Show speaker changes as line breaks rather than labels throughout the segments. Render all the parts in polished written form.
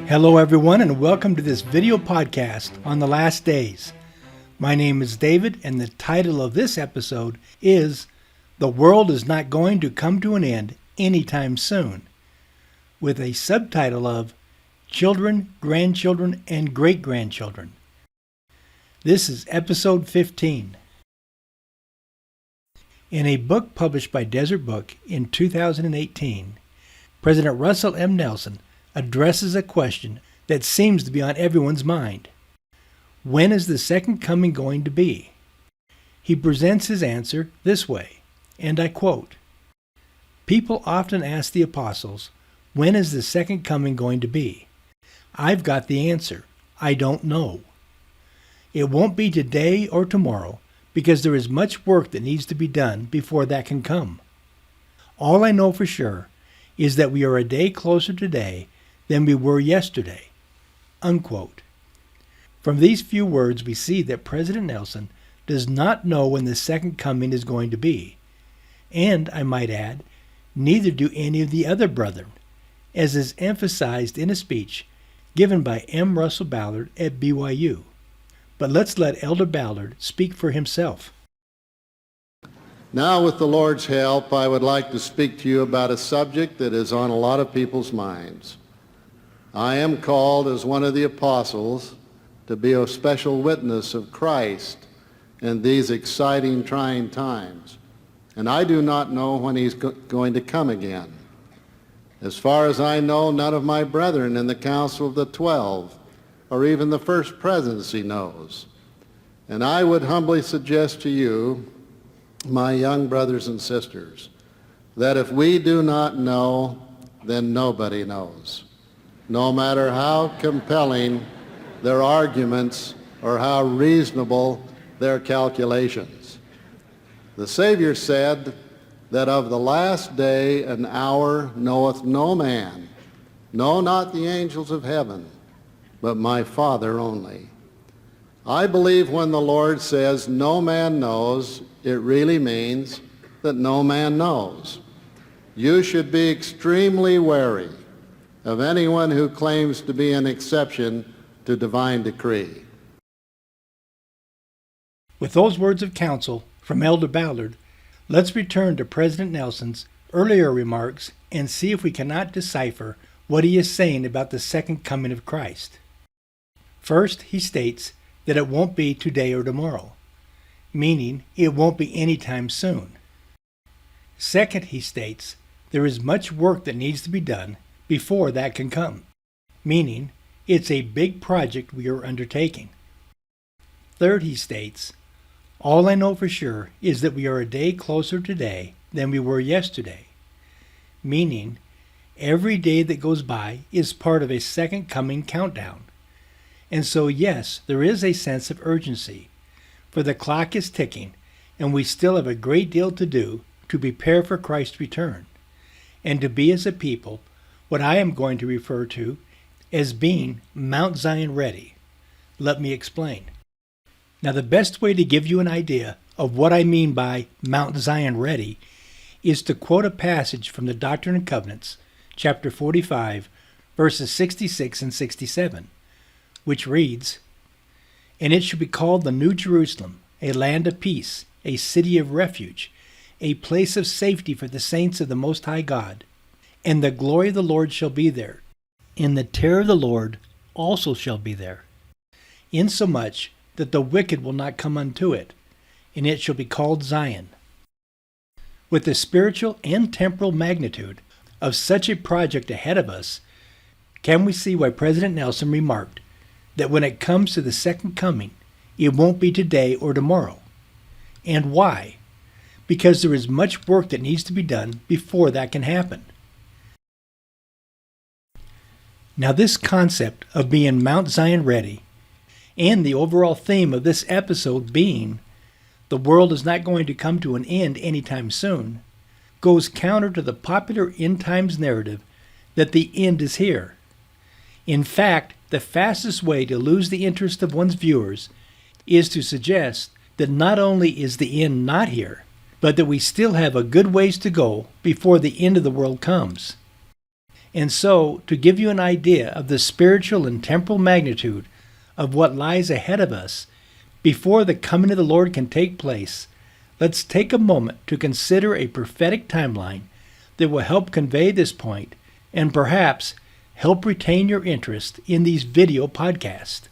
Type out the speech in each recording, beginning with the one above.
Hello everyone, and welcome to this video podcast on the last days. My name is David, and the title of this episode is The World is Not Going to Come to an End Anytime Soon, with a subtitle of Children, Grandchildren, and Great-Grandchildren. This is episode 15. In a book published by Desert Book in 2018, President Russell M. Nelson addresses a question that seems to be on everyone's mind. When is the second coming going to be? He presents his answer this way, and I quote, "People often ask the apostles, when is the second coming going to be? I've got the answer. I don't know. It won't be today or tomorrow because there is much work that needs to be done before that can come. All I know for sure is that we are a day closer today than we were yesterday." Unquote. From these few words, we see that President Nelson does not know when the second coming is going to be. And, I might add, neither do any of the other brethren, as is emphasized in a speech given by M. Russell Ballard at BYU. But let's let Elder Ballard speak for himself.
Now, with the Lord's help, I would like to speak to you about a subject that is on a lot of people's minds. I am called as one of the apostles to be a special witness of Christ in these exciting, trying times. And I do not know when he's going to come again. As far as I know, none of my brethren in the Council of the 12 or even the First Presidency knows. And I would humbly suggest to you, my young brothers and sisters, that if we do not know, then nobody knows, no matter how compelling their arguments or how reasonable their calculations. The Savior said that of the last day and hour knoweth no man, no, not the angels of heaven, but my Father only. I believe when the Lord says no man knows, it really means that no man knows. You should be extremely wary of anyone who claims to be an exception to divine decree.
With those words of counsel from Elder Ballard, let's return to President Nelson's earlier remarks and see if we cannot decipher what he is saying about the second coming of Christ. First, he states that it won't be today or tomorrow, meaning it won't be anytime soon. Second, he states there is much work that needs to be done before that can come, meaning it's a big project we are undertaking. Third, he states, all I know for sure is that we are a day closer today than we were yesterday, meaning every day that goes by is part of a second coming countdown. And so yes, there is a sense of urgency, for the clock is ticking and we still have a great deal to do to prepare for Christ's return, and to be as a people what I am going to refer to as being Mount Zion ready. Let me explain. Now, the best way to give you an idea of what I mean by Mount Zion ready is to quote a passage from the Doctrine and Covenants, chapter 45, verses 66 and 67, which reads, "And it shall be called the New Jerusalem, a land of peace, a city of refuge, a place of safety for the saints of the Most High God. And the glory of the Lord shall be there, and the terror of the Lord also shall be there, insomuch that the wicked will not come unto it, and it shall be called Zion." With the spiritual and temporal magnitude of such a project ahead of us, can we see why President Nelson remarked that when it comes to the second coming, it won't be today or tomorrow? And why? Because there is much work that needs to be done before that can happen. Now, this concept of being Mount Zion ready, and the overall theme of this episode being the world is not going to come to an end anytime soon, goes counter to the popular end times narrative that the end is here. In fact, the fastest way to lose the interest of one's viewers is to suggest that not only is the end not here, but that we still have a good ways to go before the end of the world comes. And so, to give you an idea of the spiritual and temporal magnitude of what lies ahead of us before the coming of the Lord can take place, let's take a moment to consider a prophetic timeline that will help convey this point and perhaps help retain your interest in these video podcasts.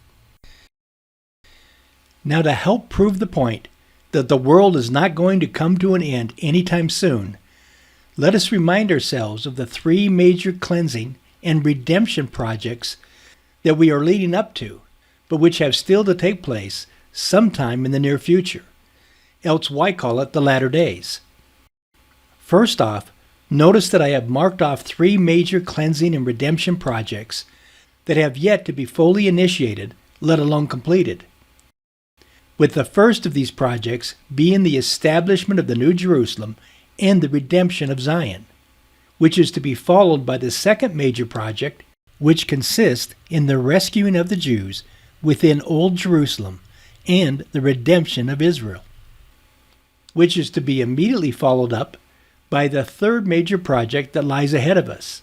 Now, to help prove the point that the world is not going to come to an end anytime soon, let us remind ourselves of the three major cleansing and redemption projects that we are leading up to, but which have still to take place sometime in the near future. Else why call it the latter days? First off, notice that I have marked off three major cleansing and redemption projects that have yet to be fully initiated, let alone completed. With the first of these projects being the establishment of the New Jerusalem and the redemption of Zion, which is to be followed by the second major project, which consists in the rescuing of the Jews within Old Jerusalem and the redemption of Israel, which is to be immediately followed up by the third major project that lies ahead of us,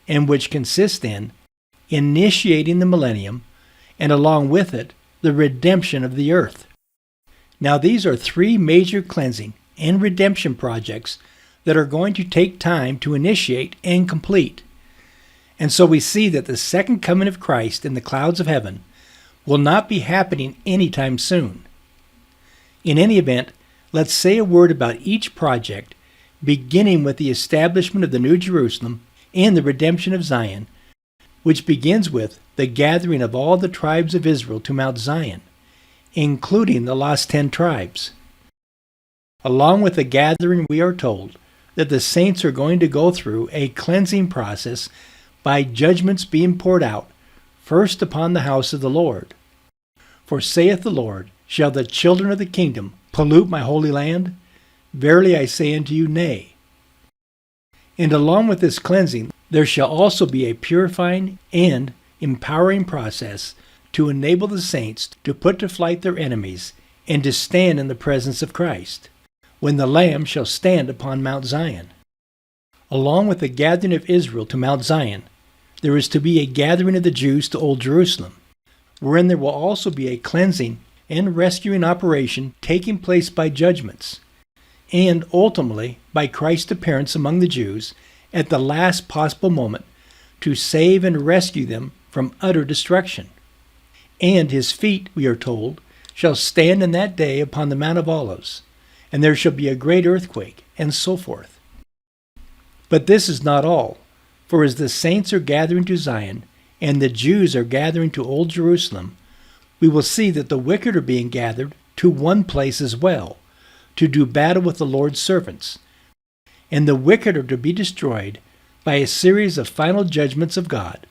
and which consists in initiating the millennium and along with it the redemption of the earth. Now, these are three major cleansing and redemption projects that are going to take time to initiate and complete. And so we see that the second coming of Christ in the clouds of heaven will not be happening anytime soon. In any event, let's say a word about each project, beginning with the establishment of the New Jerusalem and the redemption of Zion, which begins with the gathering of all the tribes of Israel to Mount Zion, including the lost 10 tribes. Along with the gathering, we are told that the saints are going to go through a cleansing process by judgments being poured out, first upon the house of the Lord. For saith the Lord, shall the children of the kingdom pollute my holy land? Verily I say unto you, nay. And along with this cleansing, there shall also be a purifying and empowering process to enable the saints to put to flight their enemies and to stand in the presence of Christ, when the Lamb shall stand upon Mount Zion. Along with the gathering of Israel to Mount Zion, there is to be a gathering of the Jews to Old Jerusalem, wherein there will also be a cleansing and rescuing operation taking place by judgments, and ultimately by Christ's appearance among the Jews at the last possible moment to save and rescue them from utter destruction. And his feet, we are told, shall stand in that day upon the Mount of Olives, and there shall be a great earthquake, and so forth. But this is not all, for as the saints are gathering to Zion, and the Jews are gathering to Old Jerusalem, we will see that the wicked are being gathered to one place as well, to do battle with the Lord's servants. And the wicked are to be destroyed by a series of final judgments of God,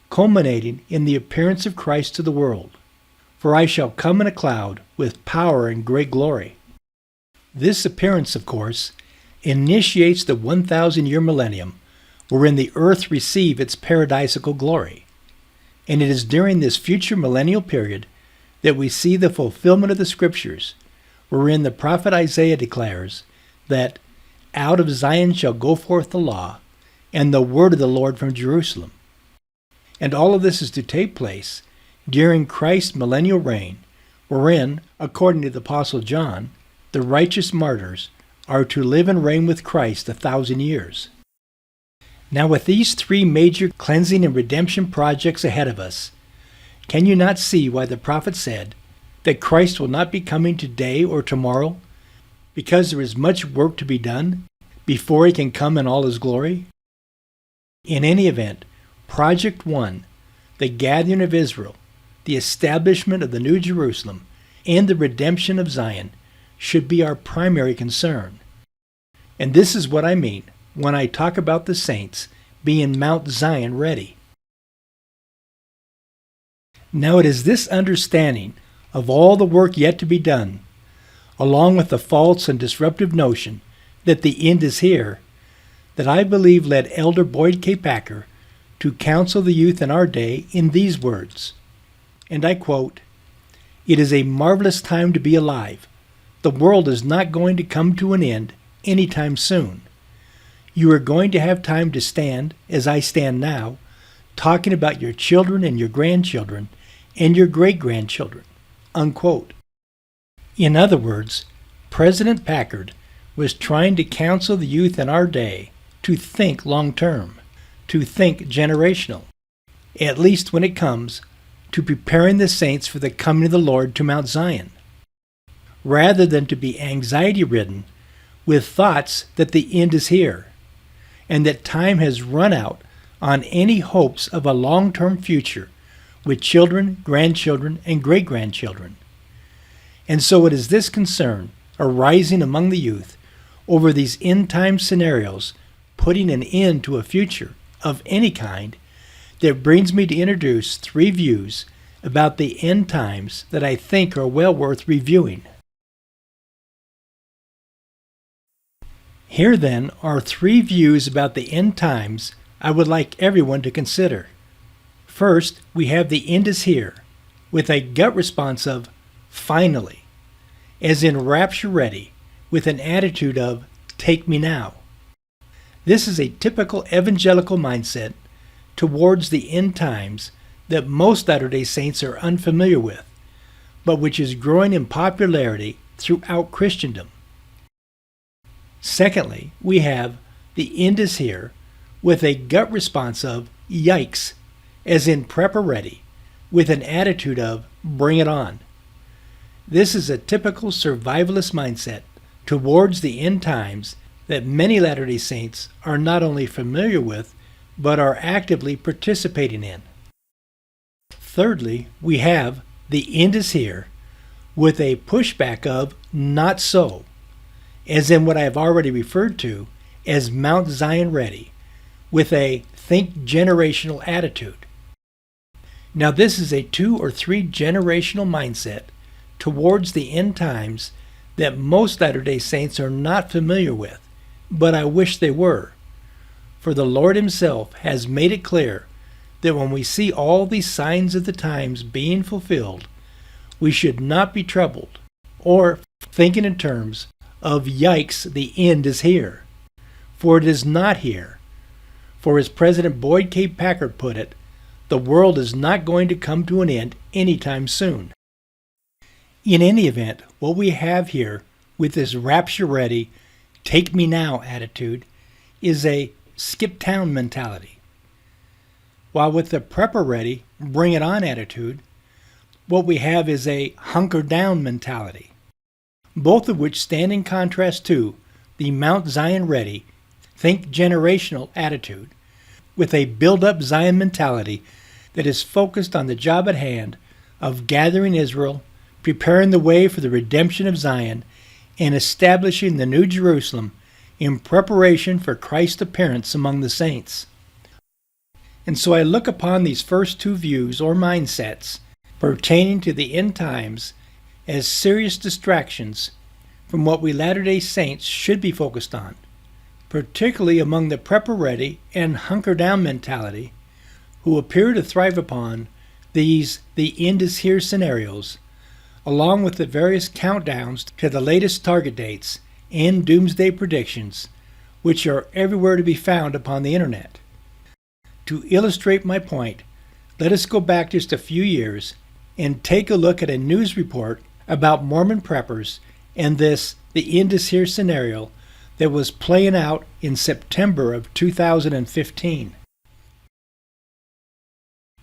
culminating in the appearance of Christ to the world. For I shall come in a cloud with power and great glory. This appearance, of course, initiates the 1,000-year millennium, wherein the earth receives its paradisical glory. And it is during this future millennial period that we see the fulfillment of the Scriptures, wherein the prophet Isaiah declares that out of Zion shall go forth the law, and the word of the Lord from Jerusalem. And all of this is to take place during Christ's millennial reign, wherein, according to the Apostle John, the righteous martyrs are to live and reign with Christ 1,000 years. Now, with these three major cleansing and redemption projects ahead of us, can you not see why the prophet said that Christ will not be coming today or tomorrow, because there is much work to be done before he can come in all his glory? In any event, Project 1, the gathering of Israel, the establishment of the New Jerusalem, and the redemption of Zion should be our primary concern. And this is what I mean when I talk about the saints being Mount Zion ready. Now it is this understanding of all the work yet to be done, along with the false and disruptive notion that the end is here, that I believe led Elder Boyd K. Packer to counsel the youth in our day in these words, and I quote, "It is a marvelous time to be alive. The world is not going to come to an end anytime soon. You are going to have time to stand, as I stand now, talking about your children and your grandchildren and your great-grandchildren." Unquote. In other words, President Packard was trying to counsel the youth in our day to think long-term, to think generational, at least when it comes to preparing the saints for the coming of the Lord to Mount Zion, rather than to be anxiety-ridden with thoughts that the end is here and that time has run out on any hopes of a long-term future with children, grandchildren, and great-grandchildren. And so it is this concern arising among the youth over these end-time scenarios putting an end to a future of any kind that brings me to introduce 3 views about the end times that I think are well worth reviewing. Here then are 3 views about the end times I would like everyone to consider. First, we have the end is here, with a gut response of finally, as in rapture ready, with an attitude of take me now. This is a typical evangelical mindset towards the end times that most Latter-day Saints are unfamiliar with, but which is growing in popularity throughout Christendom. Secondly, we have the end is here with a gut response of yikes, as in prepper ready, with an attitude of bring it on. This is a typical survivalist mindset towards the end times that many Latter-day Saints are not only familiar with, but are actively participating in. Thirdly, we have the end is here with a pushback of not so, as in what I have already referred to as Mount Zion ready, with a think generational attitude. Now this is a 2 or 3 generational mindset towards the end times that most Latter-day Saints are not familiar with, but I wish they were. For the Lord himself has made it clear that when we see all these signs of the times being fulfilled, we should not be troubled or thinking in terms of yikes, the end is here. For it is not here. For as President Boyd K. Packard put it, the world is not going to come to an end anytime soon. In any event, what we have here with this rapture-ready, take-me-now attitude is a skip-town mentality. While with the prepper-ready, bring-it-on attitude, what we have is a hunker-down mentality, both of which stand in contrast to the Mount Zion-ready, think generational attitude, with a build-up Zion mentality that is focused on the job at hand of gathering Israel, preparing the way for the redemption of Zion, and establishing the New Jerusalem in preparation for Christ's appearance among the saints. And so I look upon these first 2 views or mindsets pertaining to the end times as serious distractions from what we Latter-day Saints should be focused on, particularly among the prepper-ready and hunker-down mentality who appear to thrive upon these the end is here scenarios, along with the various countdowns to the latest target dates and doomsday predictions, which are everywhere to be found upon the internet. To illustrate my point, let us go back just a few years and take a look at a news report about Mormon preppers and this the end is here scenario that was playing out in September of 2015.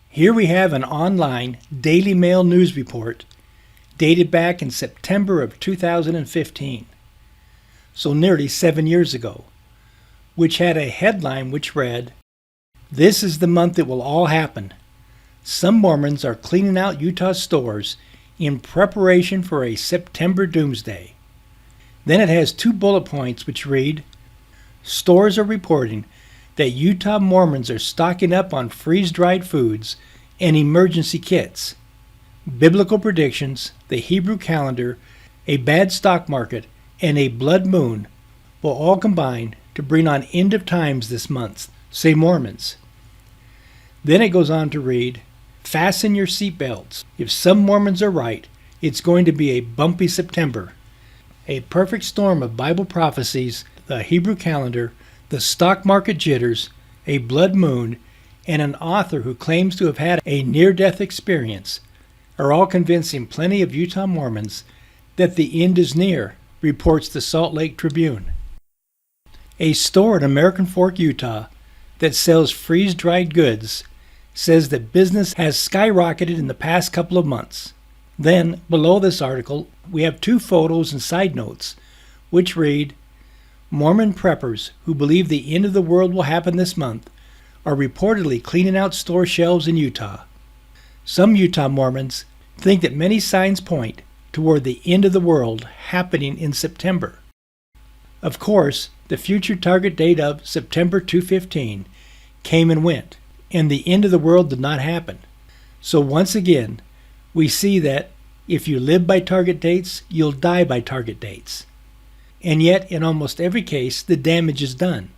Here we have an online Daily Mail news report dated back in September of 2015, so nearly 7 years ago, which had a headline which read, "This is the month it will all happen. Some Mormons are cleaning out Utah stores in preparation for a September doomsday." Then it has 2 bullet points which read, "Stores are reporting that Utah Mormons are stocking up on freeze-dried foods and emergency kits. Biblical predictions, the Hebrew calendar, a bad stock market, and a blood moon will all combine to bring on end of times this month, say Mormons." Then it goes on to read, "Fasten your seatbelts. If some Mormons are right, it's going to be a bumpy September. A perfect storm of Bible prophecies, the Hebrew calendar, The stock market jitters, a blood moon, and an author who claims to have had a near-death experience are all convincing plenty of Utah Mormons that the end is near, reports the Salt Lake Tribune. A store in American Fork, Utah, that sells freeze-dried goods says that business has skyrocketed in the past couple of months. Then, below this article, we have two photos and side notes, which read, Mormon preppers who believe the end of the world will happen this month are reportedly cleaning out store shelves in Utah. Some Utah Mormons think that many signs point toward the end of the world happening in September. Of course, the future target date of September 2/15 came and went, and the end of the world did not happen. So once again, we see that if you live by target dates, you'll die by target dates. And yet, in almost every case, the damage is done.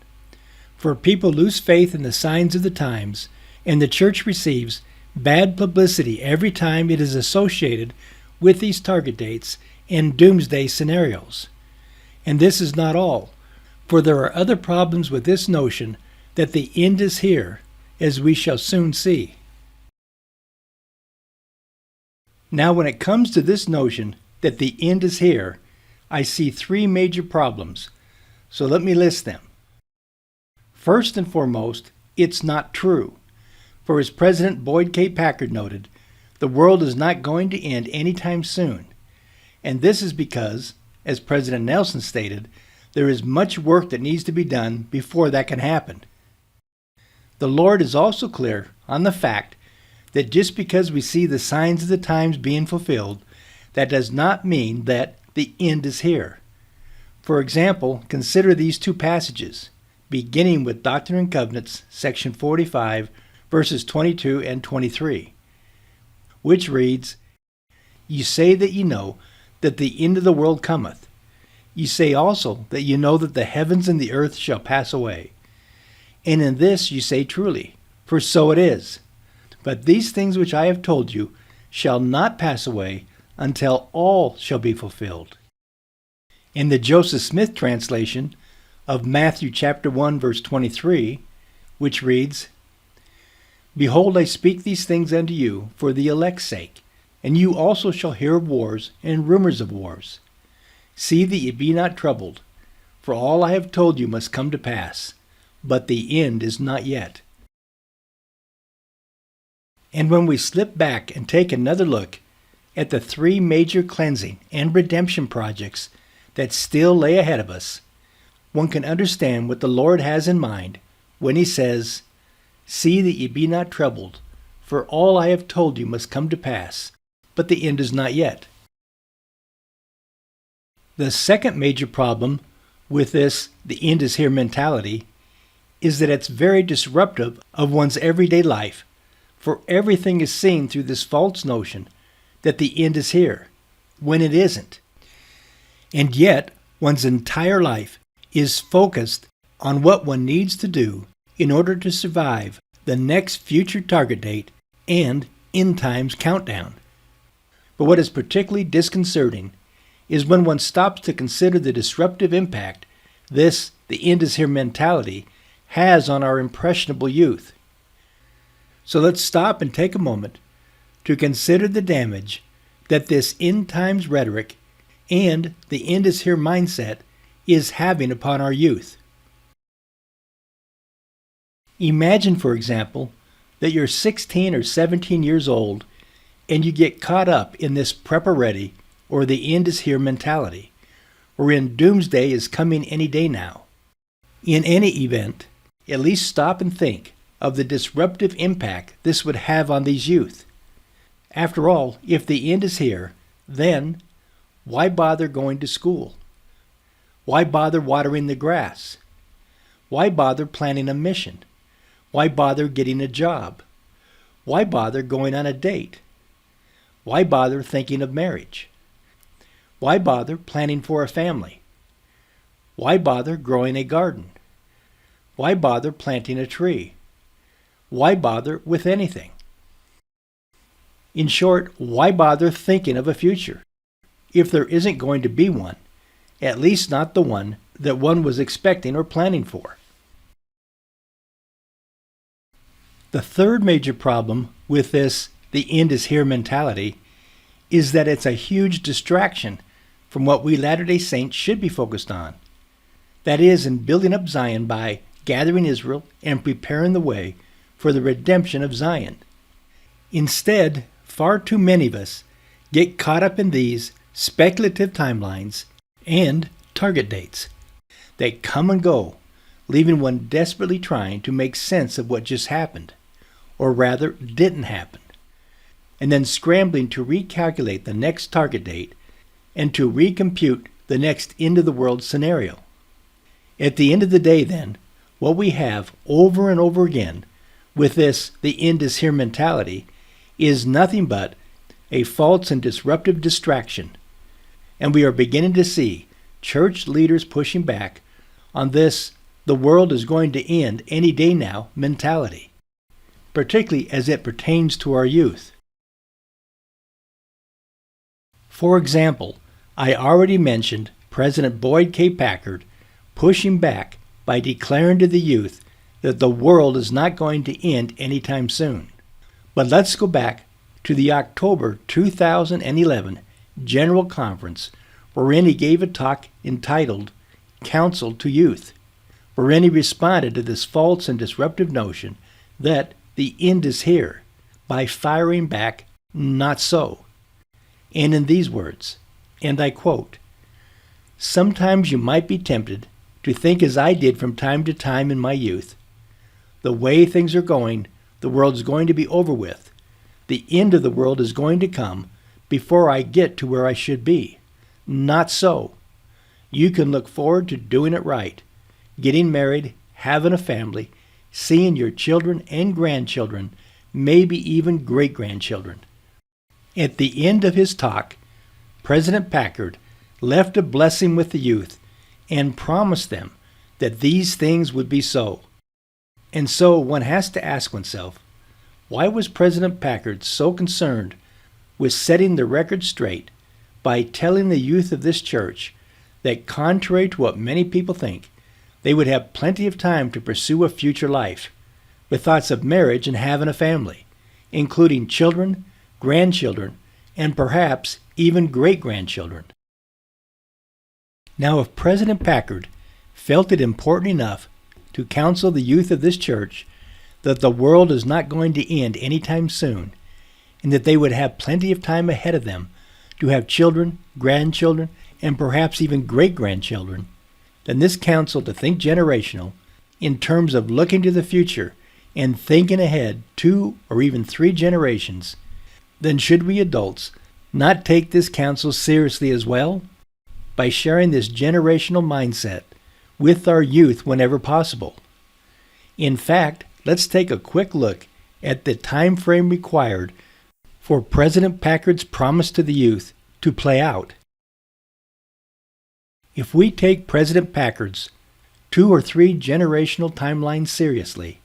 For people lose faith in the signs of the times, and the church receives bad publicity every time it is associated with these target dates and doomsday scenarios. And this is not all, for there are other problems with this notion that the end is here, as we shall soon see. Now, when it comes to this notion that the end is here, I see three major problems, so let me list them. First and foremost, it's not true. For as President Boyd K. Packard noted, the world is not going to end anytime soon. And this is because, as President Nelson stated, there is much work that needs to be done before that can happen. The Lord is also clear on the fact that just because we see the signs of the times being fulfilled, that does not mean that the end is here. For example, consider these two passages, beginning with Doctrine and Covenants, section 45, verses 22 and 23, which reads, Ye say that ye know that the end of the world cometh. Ye say also that ye know that the heavens and the earth shall pass away. And in this ye say truly, for so it is. But these things which I have told you shall not pass away until all shall be fulfilled. In the Joseph Smith translation of Matthew chapter 1 verse 23, which reads, Behold, I speak these things unto you for the elect's sake, and you also shall hear of wars and rumors of wars. See that ye be not troubled, for all I have told you must come to pass, but the end is not yet. And when we slip back and take another look at the three major cleansing and redemption projects that still lay ahead of us, one can understand what the Lord has in mind when he says, See that ye be not troubled, for all I have told you must come to pass, but the end is not yet. The second major problem with this the end is here mentality is that it's very disruptive of one's everyday life, for everything is seen through this false notion that the end is here, when it isn't. And yet, one's entire life is focused on what one needs to do in order to survive the next future target date and end times countdown. But what is particularly disconcerting is when one stops to consider the disruptive impact this the end is here mentality has on our impressionable youth. So let's stop and take a moment to consider the damage that this end times rhetoric and the end is here mindset is having upon our youth. Imagine, for example, that you're 16 or 17 years old and you get caught up in this prepper ready or the end is here mentality, wherein doomsday is coming any day now. In any event, at least stop and think of the disruptive impact this would have on these youth. After all, if the end is here, then why bother going to school? Why bother watering the grass? Why bother planning a mission? Why bother getting a job? Why bother going on a date? Why bother thinking of marriage? Why bother planning for a family? Why bother growing a garden? Why bother planting a tree? Why bother with anything? In short, why bother thinking of a future? If there isn't going to be one, at least not the one that one was expecting or planning for. The third major problem with this "the end is here" mentality is that it's a huge distraction from what we Latter-day Saints should be focused on. That is, in building up Zion by gathering Israel and preparing the way for the redemption of Zion. Instead, far too many of us get caught up in these speculative timelines and target dates that come and go, leaving one desperately trying to make sense of what just happened, or rather didn't happen, and then scrambling to recalculate the next target date and to recompute the next end-of-the-world scenario. At the end of the day, then, what we have over and over again with this "the end is here" mentality is nothing but a false and disruptive distraction. And we are beginning to see church leaders pushing back on this "the world is going to end any day now" mentality, particularly as it pertains to our youth. For example, I already mentioned President Boyd K. Packard pushing back by declaring to the youth that the world is not going to end anytime soon. But let's go back to the October 2011 General Conference, wherein he gave a talk entitled "Counsel to Youth," wherein he responded to this false and disruptive notion that the end is here by firing back, "Not so," and in these words, and I quote, "Sometimes you might be tempted to think as I did from time to time in my youth. The way things are going, the world's going to be over with. The end of the world is going to come before I get to where I should be. Not so. You can look forward to doing it right, getting married, having a family, seeing your children and grandchildren, maybe even great-grandchildren." At the end of his talk, President Packard left a blessing with the youth and promised them that these things would be so. And so one has to ask oneself, why was President Packard so concerned with setting the record straight by telling the youth of this church that, contrary to what many people think, they would have plenty of time to pursue a future life, with thoughts of marriage and having a family, including children, grandchildren, and perhaps even great-grandchildren? Now, if President Packard felt it important enough to counsel the youth of this church that the world is not going to end anytime soon, and that they would have plenty of time ahead of them to have children, grandchildren, and perhaps even great-grandchildren, then this counsel to think generational in terms of looking to the future and thinking ahead 2 or even 3 generations, then should we adults not take this counsel seriously as well by sharing this generational mindset with our youth whenever possible? In fact, let's take a quick look at the time frame required for President Packard's promise to the youth to play out. If we take President Packard's 2 or 3 generational timeline seriously,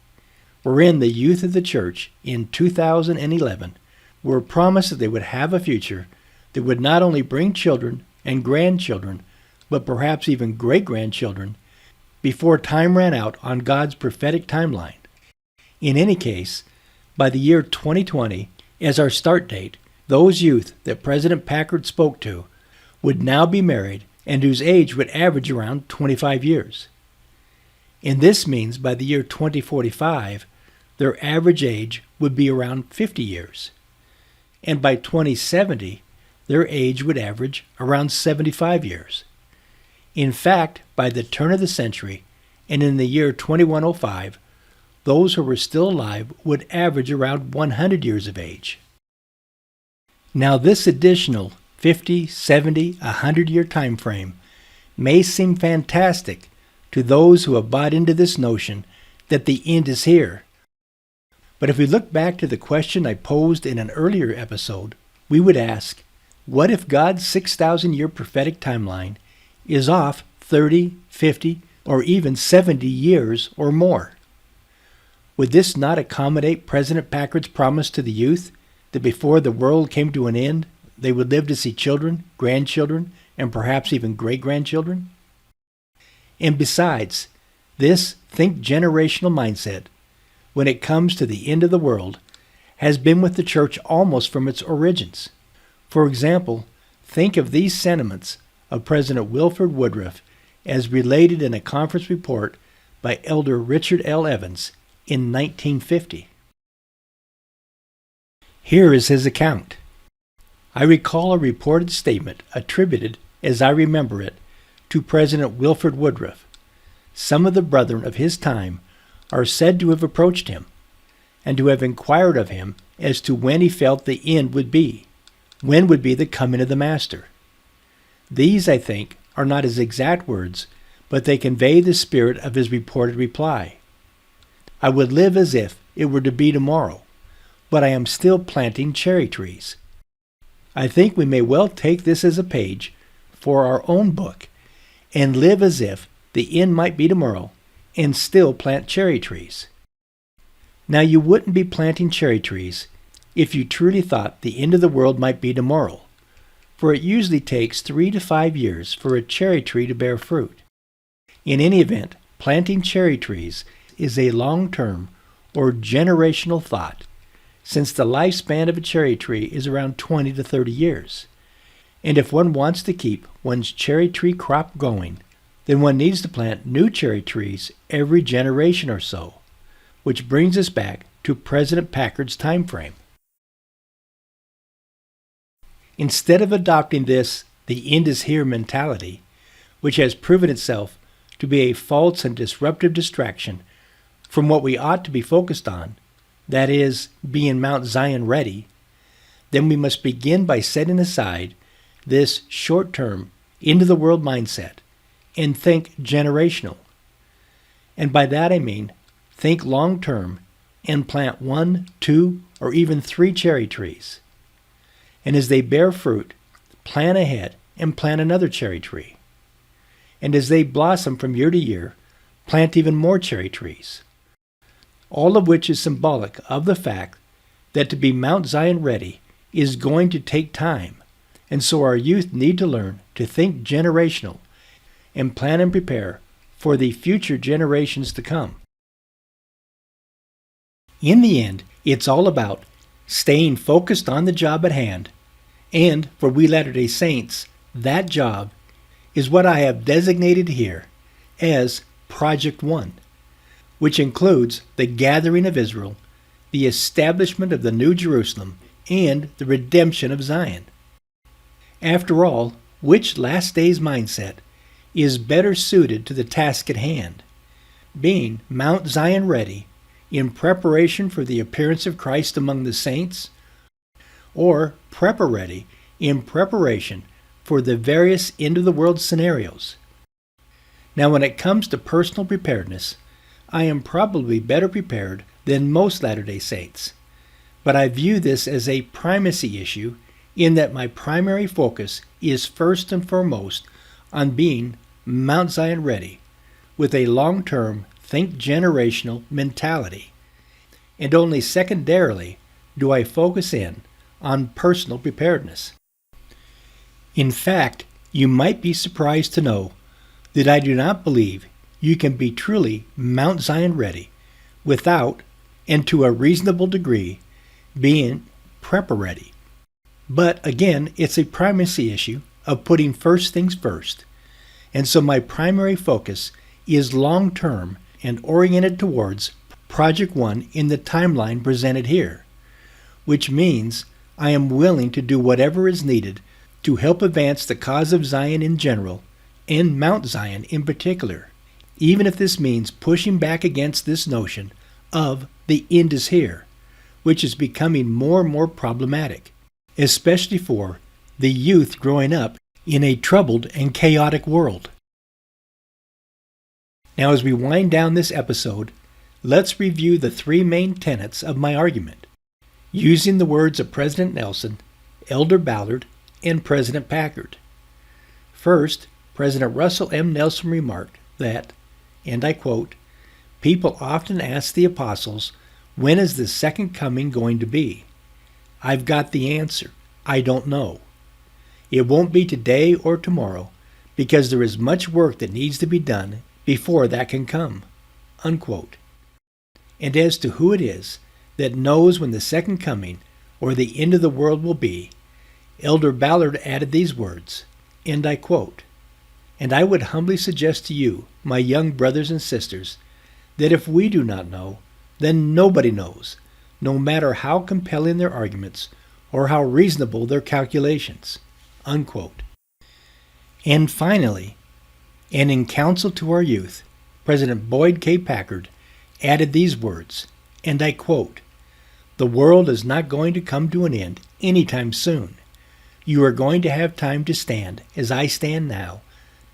wherein the youth of the church in 2011 were promised that they would have a future that would not only bring children and grandchildren, but perhaps even great-grandchildren, before time ran out on God's prophetic timeline. In any case, by the year 2020, as our start date, those youth that President Packard spoke to would now be married and whose age would average around 25 years. And this means by the year 2045, their average age would be around 50 years. And by 2070, their age would average around 75 years. In fact, by the turn of the century, and in the year 2105, those who were still alive would average around 100 years of age. Now, this additional 50, 70, 100-year time frame may seem fantastic to those who have bought into this notion that the end is here. But if we look back to the question I posed in an earlier episode, we would ask, what if God's 6,000-year prophetic timeline is off 30, 50, or even 70 years or more? Would this not accommodate President Packard's promise to the youth that before the world came to an end, they would live to see children, grandchildren, and perhaps even great-grandchildren? And besides, this think generational mindset when it comes to the end of the world has been with the church almost from its origins. For example, think of these sentiments of President Wilford Woodruff as related in a conference report by Elder Richard L. Evans in 1950. Here is his account. I recall a reported statement attributed, as I remember it, to President Wilford Woodruff. Some of the brethren of his time are said to have approached him and to have inquired of him as to when he felt the end would be, when would be the coming of the Master. These, I think, are not his exact words, but they convey the spirit of his reported reply. I would live as if it were to be tomorrow, but I am still planting cherry trees. I think we may well take this as a page for our own book and live as if the end might be tomorrow and still plant cherry trees. Now, you wouldn't be planting cherry trees if you truly thought the end of the world might be tomorrow, for it usually takes 3 to 5 years for a cherry tree to bear fruit. In any event, planting cherry trees is a long-term or generational thought, since the lifespan of a cherry tree is around 20 to 30 years. And if one wants to keep one's cherry tree crop going, then one needs to plant new cherry trees every generation or so, which brings us back to President Packard's time frame. Instead of adopting this "the end is here" mentality, which has proven itself to be a false and disruptive distraction from what we ought to be focused on, that is, being Mount Zion ready, then we must begin by setting aside this short-term, end-of-the-world mindset and think generational. And by that I mean think long-term and plant 1, 2, or even 3 cherry trees. And as they bear fruit, plan ahead and plant another cherry tree. And as they blossom from year to year, plant even more cherry trees. All of which is symbolic of the fact that to be Mount Zion ready is going to take time, and so our youth need to learn to think generational and plan and prepare for the future generations to come. In the end, it's all about staying focused on the job at hand, and for we Latter-day Saints, that job is what I have designated here as Project 1, which includes the gathering of Israel, the establishment of the New Jerusalem, and the redemption of Zion. After all, which last days mindset is better suited to the task at hand, being Mount Zion ready in preparation for the appearance of Christ among the saints, or prepper ready in preparation for the various end-of-the-world scenarios? Now, when it comes to personal preparedness, I am probably better prepared than most Latter-day Saints, but I view this as a primacy issue in that my primary focus is first and foremost on being Mount Zion ready with a long-term, think generational mentality, and only secondarily do I focus in on personal preparedness. In fact, you might be surprised to know that I do not believe you can be truly Mount Zion ready without, and to a reasonable degree, being prepper ready. But again, it's a primacy issue of putting first things first, and so my primary focus is long-term and oriented towards Project 1 in the timeline presented here, which means I am willing to do whatever is needed to help advance the cause of Zion in general and Mount Zion in particular, even if this means pushing back against this notion of the end is here, which is becoming more and more problematic, especially for the youth growing up in a troubled and chaotic world. Now, as we wind down this episode, let's review the 3 main tenets of my argument, using the words of President Nelson, Elder Ballard, and President Packard. First, President Russell M. Nelson remarked that, and I quote, "People often ask the apostles, when is the second coming going to be? I've got the answer. I don't know. It won't be today or tomorrow because there is much work that needs to be done before that can come." Unquote. and as to who it is that knows when the second coming or the end of the world will be, Elder Ballard added these words, and I quote, "And I would humbly suggest to you, my young brothers and sisters, that if we do not know, then nobody knows, no matter how compelling their arguments or how reasonable their calculations." Unquote. And finally, and in counsel to our youth, President Boyd K. Packard added these words, and I quote, "The world is not going to come to an end anytime soon. You are going to have time to stand, as I stand now,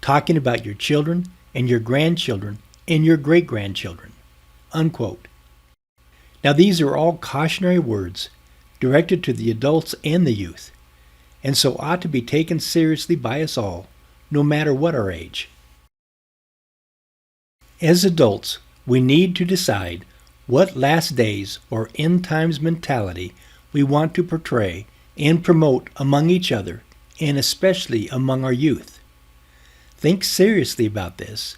talking about your children and your grandchildren and your great-grandchildren." Unquote. Now these are all cautionary words directed to the adults and the youth, and so ought to be taken seriously by us all, no matter what our age. As adults, we need to decide what last days or end times mentality we want to portray and promote among each other, and especially among our youth. Think seriously about this,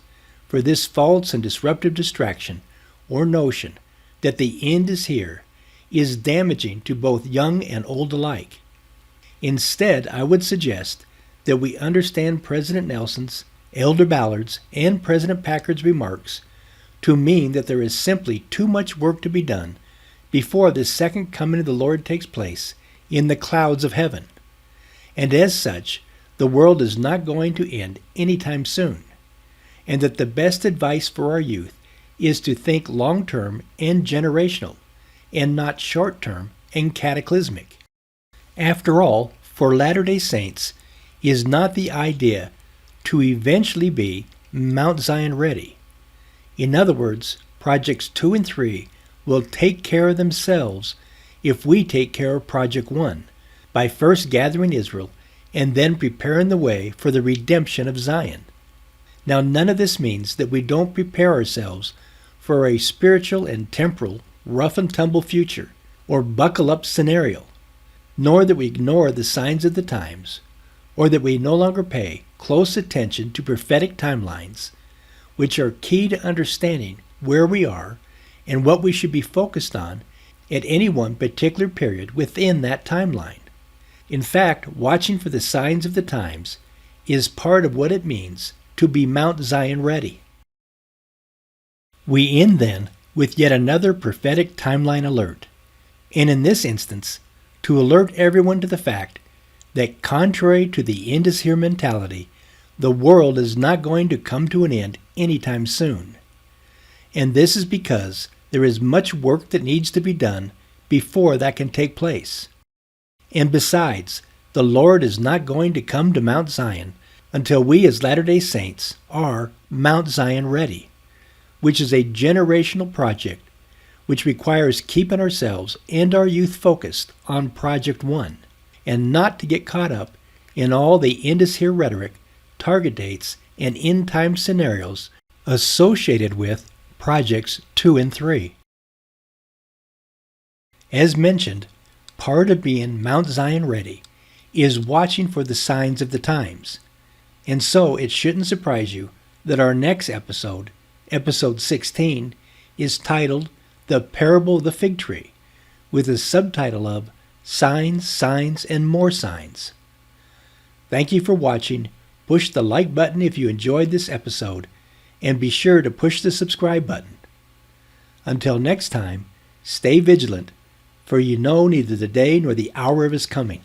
for this false and disruptive distraction or notion that the end is here is damaging to both young and old alike. Instead, I would suggest that we understand President Nelson's, Elder Ballard's, and President Packard's remarks to mean that there is simply too much work to be done before the second coming of the Lord takes place in the clouds of heaven. And as such, the world is not going to end anytime soon, and that the best advice for our youth is to think long-term and generational, and not short-term and cataclysmic. After all, for Latter-day Saints, is not the idea to eventually be Mount Zion ready. In other words, Projects 2 and 3 will take care of themselves if we take care of Project 1, by first gathering Israel and then preparing the way for the redemption of Zion. Now none of this means that we don't prepare ourselves for a spiritual and temporal rough-and-tumble future or buckle-up scenario, nor that we ignore the signs of the times, or that we no longer pay close attention to prophetic timelines, which are key to understanding where we are and what we should be focused on at any one particular period within that timeline. In fact, watching for the signs of the times is part of what it means to be Mount Zion ready. We end then with yet another prophetic timeline alert, and in this instance, to alert everyone to the fact that contrary to the end is here mentality, the world is not going to come to an end anytime soon. And this is because there is much work that needs to be done before that can take place. And besides, the Lord is not going to come to Mount Zion until we as Latter-day Saints are Mount Zion ready, which is a generational project which requires keeping ourselves and our youth focused on Project 1, and not to get caught up in all the end is here rhetoric, target dates, and end time scenarios associated with Projects 2 and 3. As mentioned, part of being Mount Zion ready is watching for the signs of the times, and so it shouldn't surprise you that our next episode, episode 16, is titled The Parable of the Fig Tree, with a subtitle of Signs, Signs, and More Signs. Thank you for watching. Push the like button if you enjoyed this episode, and be sure to push the subscribe button. Until next time, stay vigilant, for you know neither the day nor the hour of his coming.